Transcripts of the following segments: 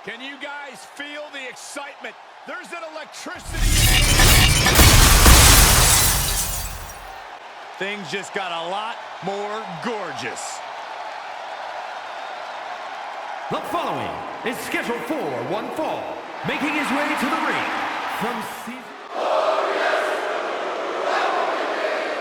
Can you guys feel the excitement? There's an electricity. Things just got a lot more gorgeous. The following is scheduled for one fall, making his way to the ring from season...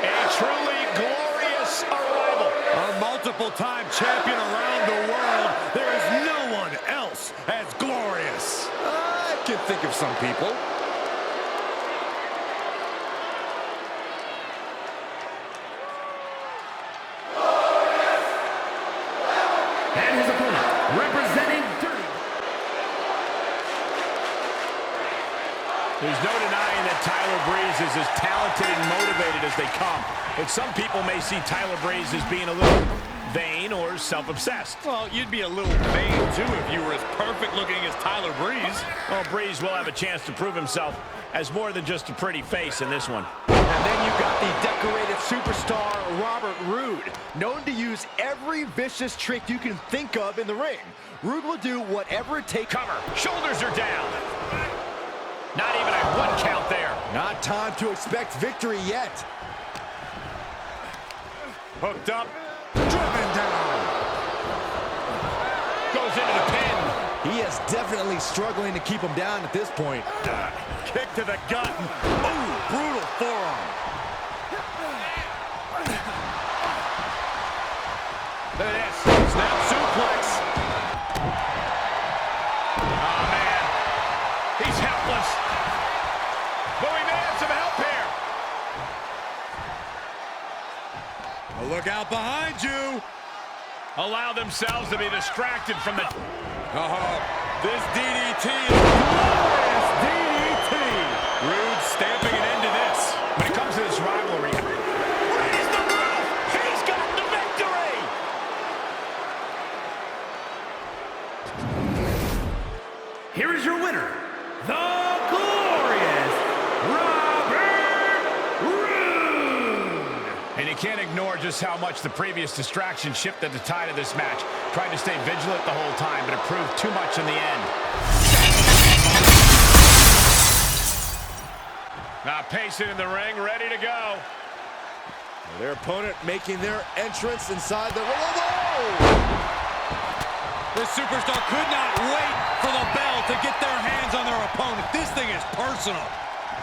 A truly glorious arrival. A multiple-time champion around the world. There is no one else as glorious. I can think of some people. And his opponent, representing Dirty. There's no denying that Tyler Breeze is as talented and motivated as they come. But some people may see Tyler Breeze as being a little vain or self-obsessed. Well, you'd be a little vain, too, if you were as perfect-looking as Tyler Breeze. Well, Breeze will have a chance to prove himself as more than just a pretty face in this one. And then you've got the decorated superstar, Robert Roode, known to use every vicious trick you can think of in the ring. Roode will do whatever it takes. Cover. Shoulders are down. Not even a one count there. Not time to expect victory yet. Hooked up. Driven down. Goes into the pin. He is definitely struggling to keep him down at this point. Kick to the gut. Ooh, brutal forearm. Look at this. Snap suplex. Oh, man. He's helpless. But we may have some help here. Look out behind you. Allow themselves to be distracted from the... This DDT is glorious DDT. Roode stamping an end to this. When it comes to this rivalry, raise the roof. He's got the victory. Here is your winner, the glorious Robert Roode. And you can't ignore just how much the previous distraction shifted the tide of this match. Tried to stay vigilant the whole time, but it proved too much in the end. Now pacing in the ring, ready to go. Their opponent making their entrance inside the ring. Whoa! This superstar could not wait for the bell to get their hands on their opponent. This thing is personal.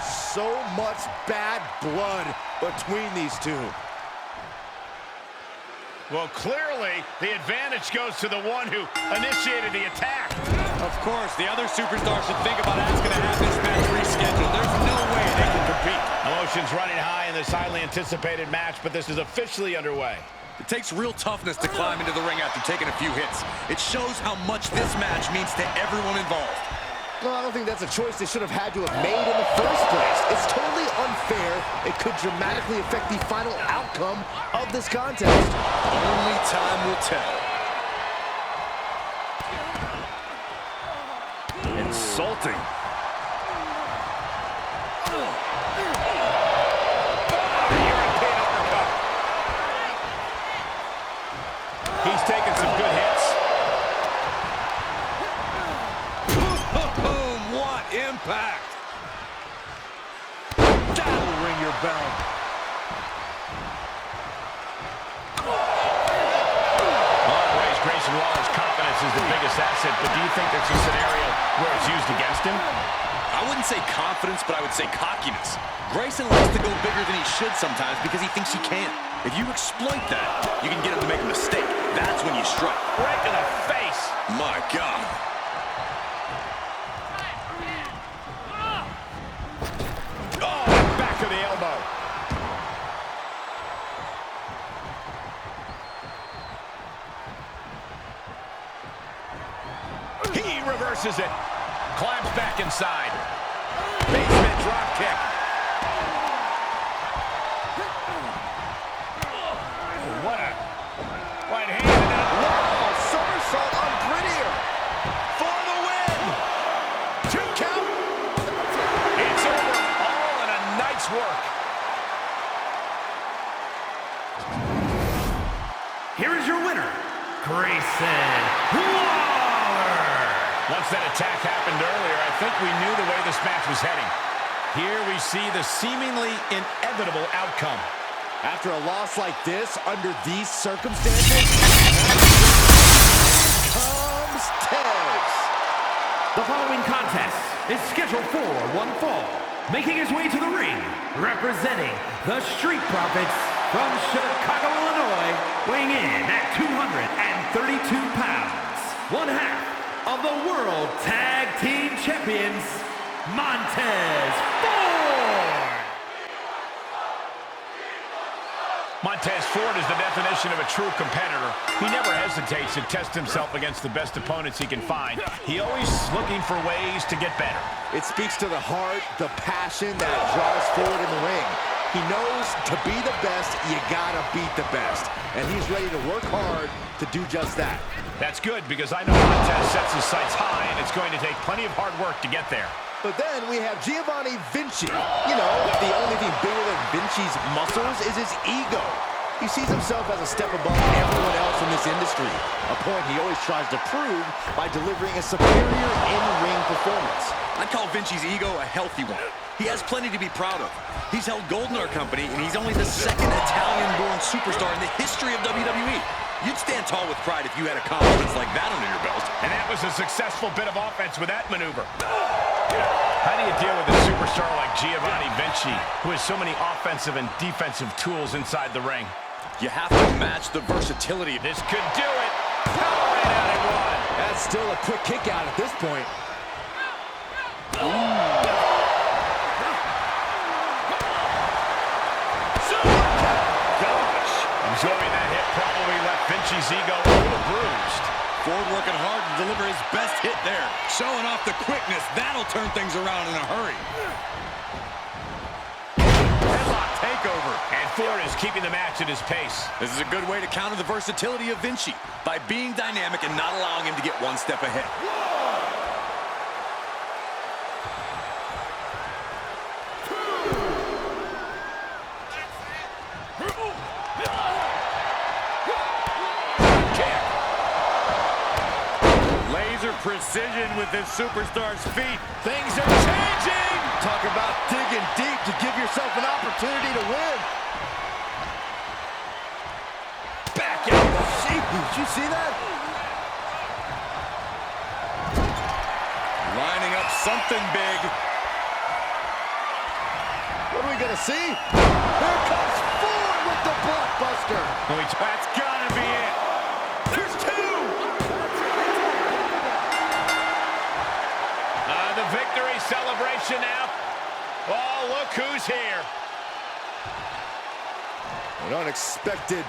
So much bad blood between these two. Well, clearly, the advantage goes to the one who initiated the attack. Of course, the other superstar should think about asking to have this match rescheduled. There's no way they can compete. Emotions running high in this highly anticipated match, but this is officially underway. It takes real toughness to climb into the ring after taking a few hits. It shows how much this match means to everyone involved. No, I don't think that's a choice they should have had to have made in the first place. It's totally unfair. It could dramatically affect the final outcome of this contest. Only time will tell. Insulting. He's taking some good hits. Boom, what impact. That'll ring your bell. Grayson Waller's confidence is the biggest asset, but do you think there's a scenario where it's used against him? I wouldn't say confidence, but I would say cockiness. Grayson likes to go bigger than he should sometimes because he thinks he can. If you exploit that, you can get him to make a mistake. That's when you strike. Right to the face. My God. Oh, back of the elbow. He reverses it. Climbs back inside. Basement drop kick. What a right hand. Wow, somersault on Grittier. For the win. 2 count. It's over. All in a night's work. Here is your winner, Grayson Waller. Once that attack happened earlier, I think we knew the way this match was heading. Here we see the seemingly inevitable outcome. After a loss like this, under these circumstances, comes Tez. The following contest is scheduled for one fall. Making his way to the ring, representing the Street Profits from Chicago, Illinois, weighing in at 232 pounds, one half of the World Tag Team Champions, Montez Ford. Montez Ford is the definition of a true competitor. He never hesitates to test himself against the best opponents he can find. He always looking for ways to get better. It speaks to the heart, the passion that draws Ford in the ring. He knows to be the best, you gotta beat the best. And he's ready to work hard to do just that. That's good, because I know Montez sets his sights high, and it's going to take plenty of hard work to get there. But then we have Giovanni Vinci. You know, the only thing bigger than Vinci's muscles is his ego. He sees himself as a step above everyone else in this industry, a point he always tries to prove by delivering a superior in-ring performance. I'd call Vinci's ego a healthy one. He has plenty to be proud of. He's held gold in our company, and he's only the second Italian-born superstar in the history of WWE. You'd stand tall with pride if you had accomplishments like that under your belt. And that was a successful bit of offense with that maneuver. How do you deal with a superstar like Giovanni Vinci, who has so many offensive and defensive tools inside the ring? You have to match the versatility. This could do it. Power right out at one. That's still a quick kick out at this point. Gosh. Absorbing that hit probably left Vinci's ego a little bruised. Ford working hard to deliver his best hit there. Showing off the quickness. That'll turn things around in a hurry. Headlock takeover. And Ford is keeping the match at his pace. This is a good way to counter the versatility of Vinci by being dynamic and not allowing him to get one step ahead. Precision with this superstar's feet. Things are changing. Talk about digging deep to give yourself an opportunity to win. Back out. Did you see that? Lining up something big. What are we gonna see? Here comes Ford with the blockbuster. That's gotta be it. There's two. The victory celebration now. Oh, look who's here. An unexpected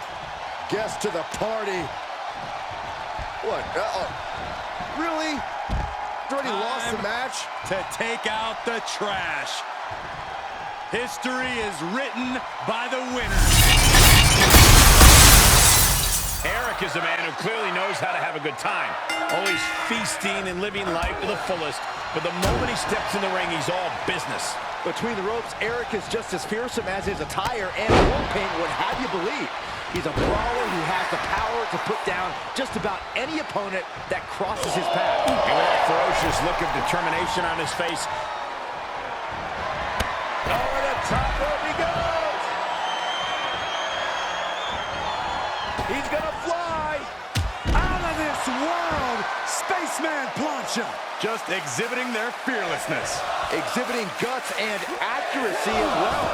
guest to the party. What? Really? You already lost the match? To take out the trash. History is written by the winner. Eric is a man who clearly knows how to have a good time. Always feasting and living life to the fullest. But the moment he steps in the ring, he's all business. Between the ropes, Eric is just as fearsome as his attire and war paint would have you believe. He's a brawler who has the power to put down just about any opponent that crosses his path. And with that ferocious look of determination on his face. Over the top rope he goes! He's gonna fly! Out of this world! Spaceman Plancha! Just exhibiting their fearlessness. Exhibiting guts and accuracy as well.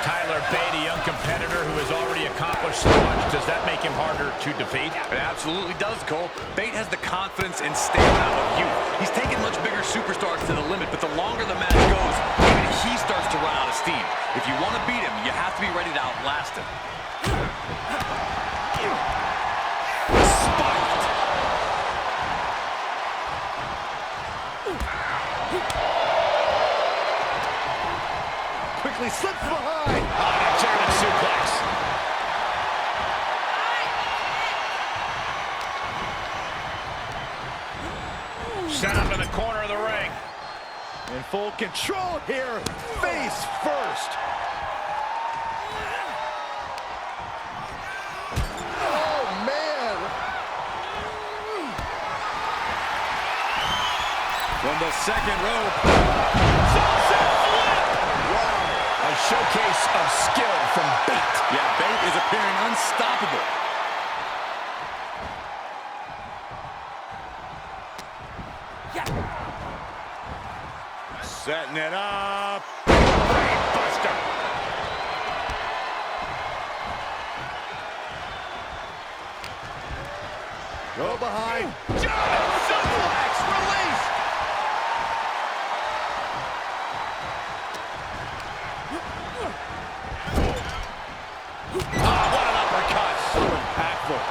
Tyler Bate, a young competitor who has already accomplished so much. Does that make him harder to defeat? It absolutely does, Cole. Bate has the confidence and stamina of youth. He's taken much bigger superstars to the limit, but the longer the match goes, even he starts to run out of steam. If you want to beat him, you have to be ready to outlast him. Spiked. Quickly slips behind. German suplex. Set up in the corner of the ring. In full control here. Face first. Oh, man. From the second rope. Sunset flip! Wow, a showcase of skill from Bait. Yeah, Bait is appearing unstoppable. Setting it up. Brainbuster. Go behind. Suplex released! Oh, what an uppercut. So impactful.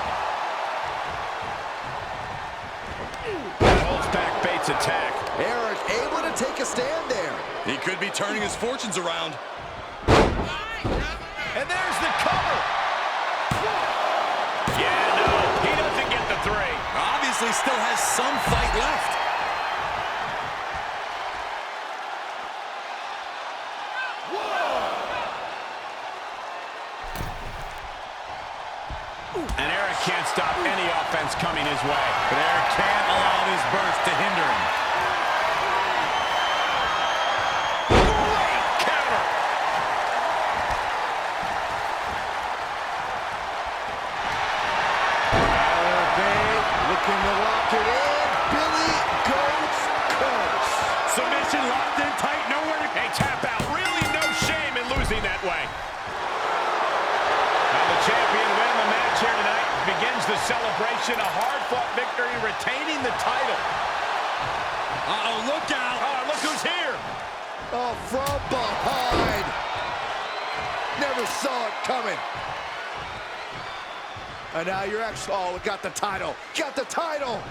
Holds back Bates' attack. Eric able to take a stand there. He could be turning his fortunes around. And there's the cover. Yeah, no, he doesn't get the 3. Obviously still has some fight left. And Eric can't stop any offense coming his way. But Eric can't allow this burst to hinder him. Great counter. Bait looking to lock it in. Billy Goat's curse. Submission locked in tight, nowhere to... Hey, tap out. Really no shame in losing that way. Now the champion winning the match here tonight begins the celebration. A hard-fought victory, retaining the title. Uh-oh, look out. Oh, look who's here. Oh, from behind. Never saw it coming. And now you're actually, oh, we got the title. Got the title.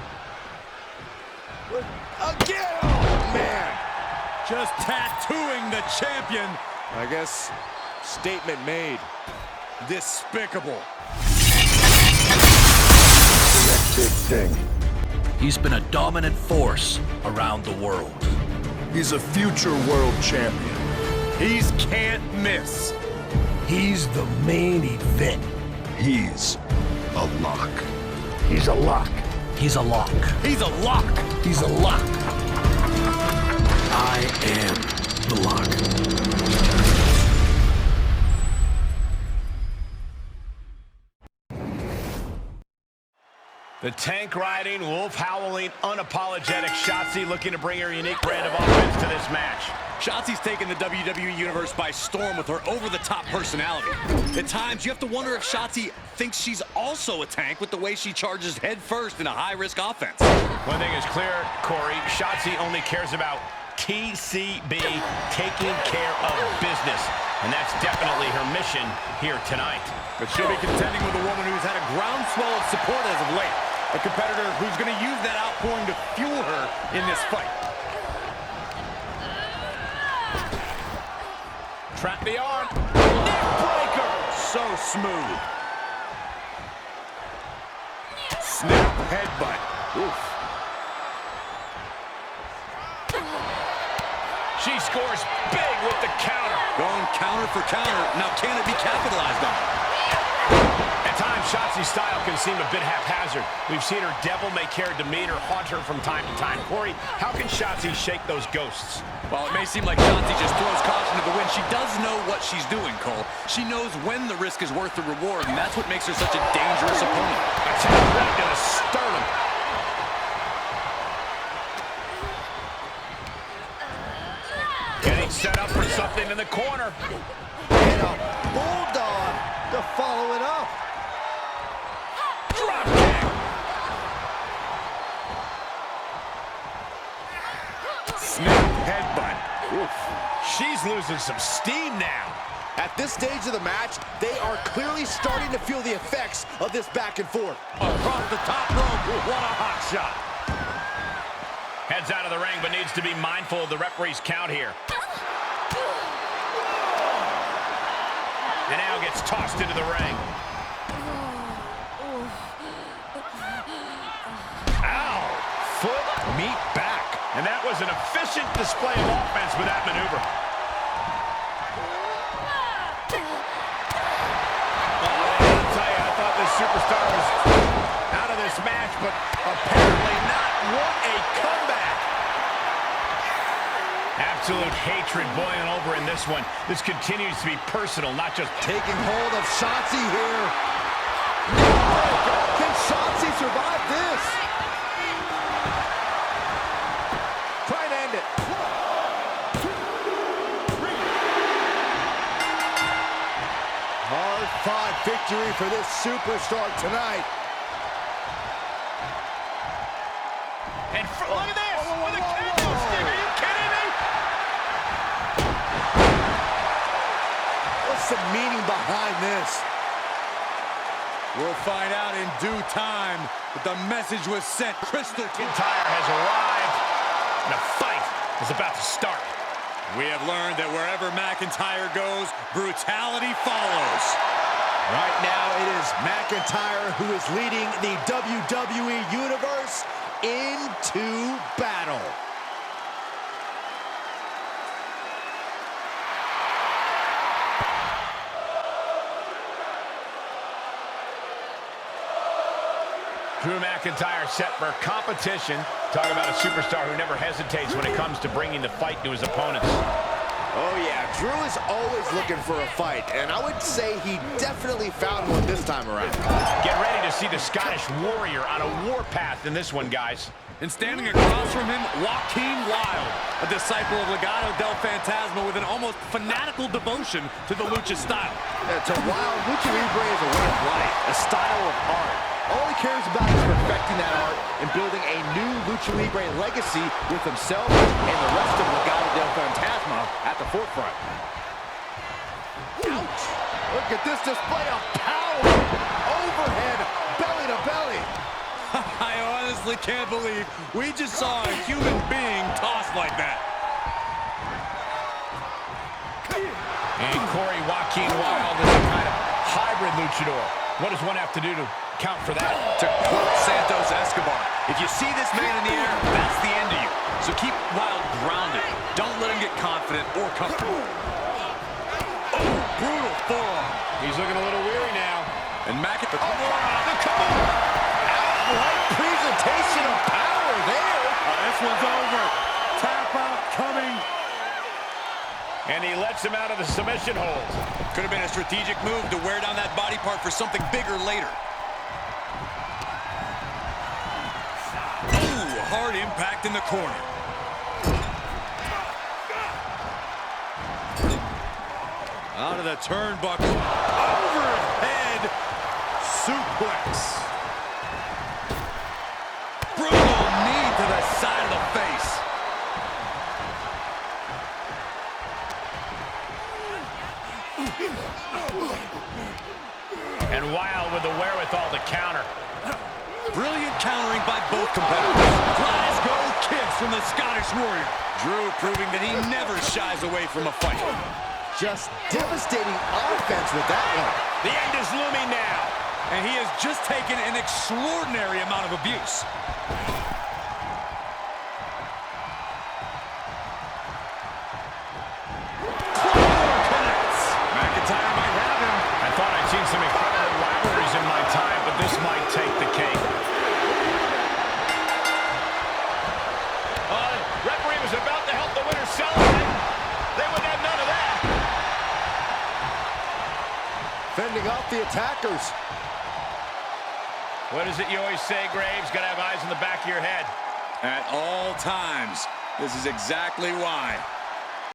Again, oh, man. Just tattooing the champion. I guess statement made. Despicable. Big thing. He's been a dominant force around the world. He's a future world champion. He's can't miss. He's the main event. He's a lock. He's a lock. He's a lock. He's a lock. He's a lock. I am the lock. The tank-riding, wolf-howling, unapologetic Shotzi looking to bring her unique brand of offense to this match. Shotzi's taken the WWE Universe by storm with her over-the-top personality. At times, you have to wonder if Shotzi thinks she's also a tank with the way she charges head first in a high-risk offense. One thing is clear, Corey, Shotzi only cares about TCB, taking care of business. And that's definitely her mission here tonight. But she'll be contending with a woman who's had a groundswell of support as of late. A competitor who's going to use that outpouring to fuel her in this fight. Trap the arm. Neck breaker. So smooth. Snap headbutt. Oof. She scores big with the counter. Going counter for counter. Now can it be capitalized on? At times, Shotzi's style can seem a bit haphazard. We've seen her devil-may-care demeanor haunt her from time to time. Corey, how can Shotzi shake those ghosts? While it may seem like Shotzi just throws caution to the wind, she does know what she's doing, Cole. She knows when the risk is worth the reward, and that's what makes her such a dangerous opponent. Attack right to the sternum. Getting set up for something in the corner. And a bulldog to follow it up. Drop kick. Snap headbutt. Oof. She's losing some steam now. At this stage of the match, they are clearly starting to feel the effects of this back and forth. Across the top rope. What a hot shot. Heads out of the ring, but needs to be mindful of the referee's count here. And now gets tossed into the ring. Ow! Foot, meet back. And that was an efficient display of offense with that maneuver. I'll tell you, I thought this superstar was out of this match, but apparently not. What a comeback. absolute hatred boiling over in this one. This continues to be personal, not just... Taking hold of Shotzi here. No! Can Shotzi survive this? Try and end it. Hard-fought victory for this superstar tonight. And look at this! With a kendo stick! Are you kidding me? What's the meaning behind this? We'll find out in due time, but the message was sent. Crystal McIntyre has arrived, and the fight is about to start. We have learned that wherever McIntyre goes, brutality follows. Right now, it is McIntyre who is leading the WWE Universe into battle. Drew McIntyre set for competition. Talk about a superstar who never hesitates when it comes to bringing the fight to his opponents. Oh yeah, Drew is always looking for a fight, and I would say he definitely found one this time around. Get ready to see the Scottish Warrior on a warpath in this one, guys. And standing across from him, Joaquin Wilde, a disciple of Legado del Fantasma with an almost fanatical devotion to the lucha style. To Wilde, lucha libre is a way of life, a style of art. All he cares about is perfecting that art and building a new lucha libre legacy with himself and the rest of Legado del Fantasma at the forefront. Ouch! Look at this display of power! Overhead, belly to belly. I honestly can't believe we just saw a human being tossed like that. And Corey Joaquin Wilde is a kind of hybrid luchador. What does one have to do to count for that? To quote Santos Escobar, if you see this man in the air, that's the end of you. So keep Wilde grounded. Don't let him get confident or comfortable. Oh, brutal forearm. He's looking a little weary now. And McIntyre. Come on! Outright presentation of power there. This one's over. Tap out coming. And he lets him out of the submission hold. Could have been a strategic move to wear down that body part for something bigger later. Ooh, hard impact in the corner. Out of the turnbuckle. Overhead suplex. Brutal knee to the side of the face. And Wilde with the wherewithal to counter. Brilliant countering by both competitors. Glasgow kicks from the Scottish Warrior. Drew proving that he never shies away from a fight. Just devastating offense with that one. The end is looming now. And he has just taken an extraordinary amount of abuse. McIntyre might have him. I thought I'd seen some incredible rivalries in my time, but this might take the cake. Referee was about to help the winner celebrate. They wouldn't have none of that. Fending off the attackers. What is it you always say, Graves? Gotta have eyes in the back of your head. At all times. This is exactly why.